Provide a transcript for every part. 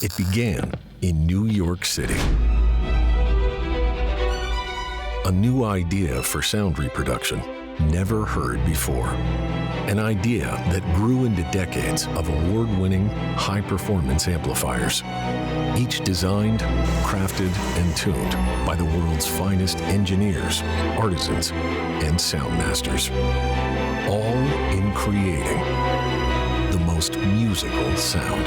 It began in New York City. A new idea for sound reproduction, never heard before. An idea that grew into decades of award-winning, high-performance amplifiers. Each designed, crafted, and tuned by the world's finest engineers, artisans, and sound masters. All in creating the most musical sound.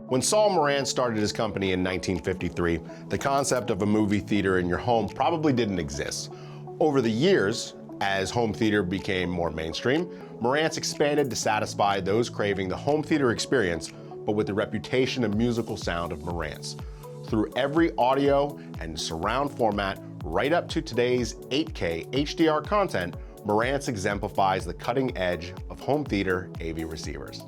When Saul Marantz started his company in 1953, the concept of a movie theater in your home probably didn't exist. Over the years, as home theater became more mainstream, Marantz expanded to satisfy those craving the home theater experience, but with the reputation and musical sound of Marantz. Through every audio and surround format, right up to today's 8K HDR content, Marantz exemplifies the cutting edge of home theater AV receivers.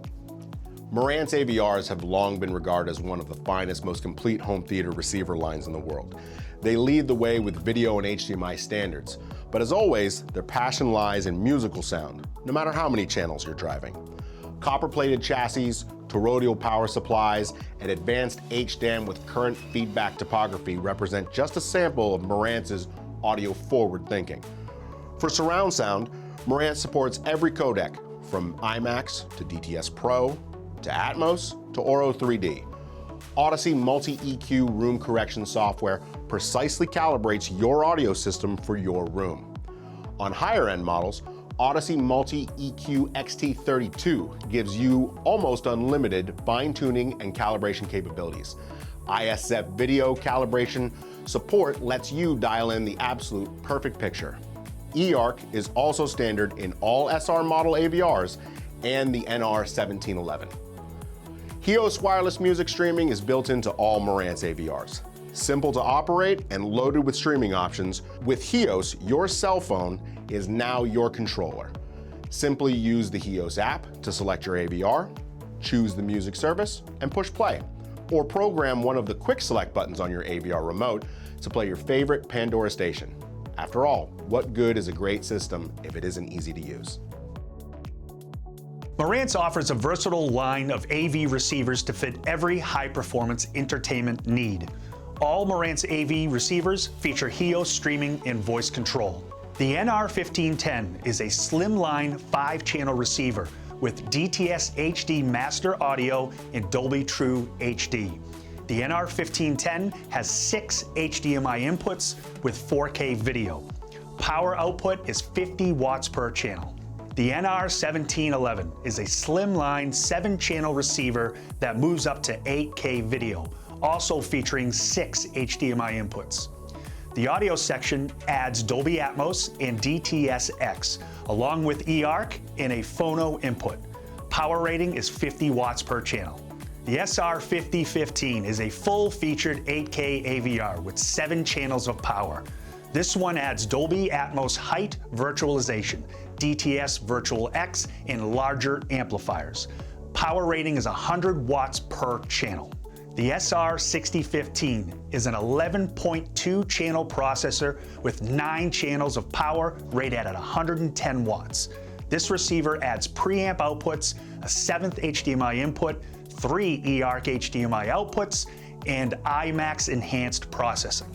Marantz AVRs have long been regarded as one of the finest, most complete home theater receiver lines in the world. They lead the way with video and HDMI standards, but as always, their passion lies in musical sound, no matter how many channels you're driving. Copper-plated chassis, toroidal power supplies, and advanced HDAM with current feedback topography represent just a sample of Marantz's audio forward thinking. For surround sound, Marantz supports every codec, from IMAX to DTS Pro, to Atmos, to Auro-3D. Odyssey Multi-EQ room correction software precisely calibrates your audio system for your room. On higher-end models, Odyssey Multi-EQ XT32 gives you almost unlimited fine-tuning and calibration capabilities. ISF video calibration support lets you dial in the absolute perfect picture. eARC is also standard in all SR model AVRs and the NR1711. HEOS wireless music streaming is built into all Marantz AVRs. Simple to operate and loaded with streaming options, with HEOS, your cell phone is now your controller. Simply use the HEOS app to select your AVR, choose the music service, and push play. Or program one of the quick select buttons on your AVR remote to play your favorite Pandora station. After all, what good is a great system if it isn't easy to use? Marantz offers a versatile line of AV receivers to fit every high-performance entertainment need. All Marantz AV receivers feature HEOS streaming and voice control. The NR1510 is a slimline 5-channel receiver with DTS HD master audio and Dolby True HD. The NR1510 has 6 HDMI inputs with 4K video. Power output is 50 watts per channel. The NR1711 is a slimline 7-channel receiver that moves up to 8K video, also featuring 6 HDMI inputs. The audio section adds Dolby Atmos and DTS-X, along with eARC and a phono input. Power rating is 50 watts per channel. The SR5015 is a full-featured 8K AVR with 7 channels of power. This one adds Dolby Atmos height virtualization, DTS Virtual X, and larger amplifiers. Power rating is 100 watts per channel. The SR6015 is an 11.2 channel processor with 9 channels of power rated at 110 watts. This receiver adds preamp outputs, a 7th HDMI input, 3 eARC HDMI outputs, and IMAX Enhanced processing.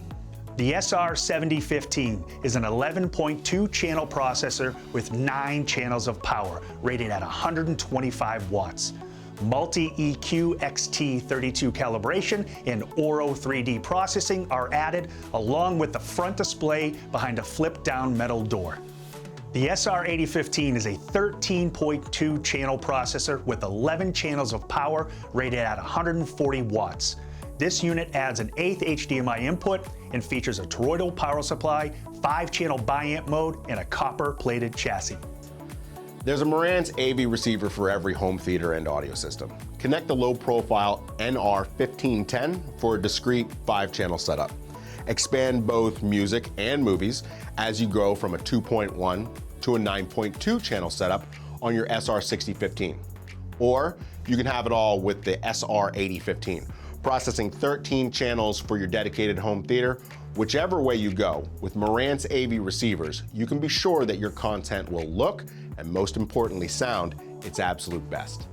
The SR7015 is an 11.2 channel processor with 9 channels of power, rated at 125 watts. Multi-EQ XT32 calibration and Auro-3D processing are added, along with the front display behind a flip-down metal door. The SR8015 is a 13.2 channel processor with 11 channels of power, rated at 140 watts. This unit adds an 8th HDMI input and features a toroidal power supply, 5-channel biamp mode, and a copper-plated chassis. There's a Marantz AV receiver for every home theater and audio system. Connect the low-profile NR1510 for a discrete 5-channel setup. Expand both music and movies as you go from a 2.1 to a 9.2 channel setup on your SR6015. Or you can have it all with the SR8015, processing 13 channels for your dedicated home theater. Whichever way you go, with Marantz AV receivers, you can be sure that your content will look, and most importantly sound, its absolute best.